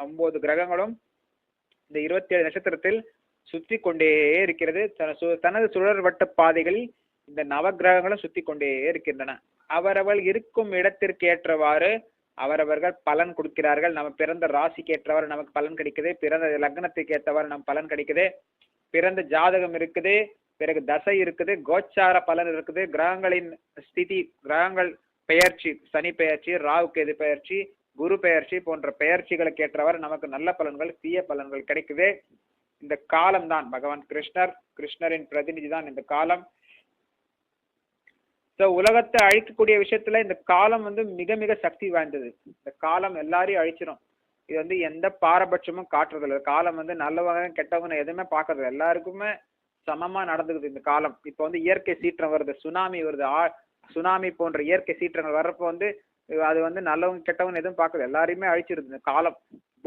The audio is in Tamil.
9 கிரகங்களும் இந்த 27 நட்சத்திரத்தில் சுத்தி கொண்டே இருக்கிறது. தனது சுழற்வட்ட பாதைகளில் இந்த நவ கிரகங்களும் சுத்தி கொண்டே இருக்கின்றன. அவரவள் இருக்கும் இடத்திற்கு ஏற்றவாறு அவரவர்கள் பலன் கொடுக்கிறார்கள். நம்ம பிறந்த ராசிக்கு ஏற்றவாறு நமக்கு பலன் கிடைக்குது, பிறந்த லக்னத்துக்கு ஏற்றவாறு நம்ம பலன் கிடைக்குது, பிறந்த ஜாதகம் இருக்குது, பிறகு தசை இருக்குது, கோச்சார பலன் இருக்குது, கிரகங்களின் ஸ்திதி, கிரகங்கள் பெயர்ச்சி, சனி பெயர்ச்சி, ராகு கேது பெயர்ச்சி, குரு பெயர்ச்சி போன்ற பெயர்ச்சிகளுக்கு ஏற்றவாறு நமக்கு நல்ல பலன்கள் தீய பலன்கள் கிடைக்குது. இந்த காலம் தான் பகவான் கிருஷ்ணரின் பிரதிநிதி தான் இந்த காலம். உலகத்தை அழிக்கக்கூடிய விஷயத்துல இந்த காலம் மிக மிக சக்தி வாய்ந்தது. இந்த காலம் எல்லாரையும் அழிச்சிடும். இது எந்த பாரபட்சமும் காட்டுறது இல்லை. காலம் நல்லவங்க கெட்டவங்க எதுவுமே பாக்குறது, எல்லாருக்குமே சமமா நடந்துக்குது இந்த காலம். இப்ப இயற்கை சீற்றம் வருது, சுனாமி வருது, சுனாமி போன்ற இயற்கை சீற்றங்கள் வர்றப்போ அது நல்லவங்க கெட்டவங்க எதுவும் பாக்குறது, எல்லாரையுமே அழிச்சிருது இந்த காலம்.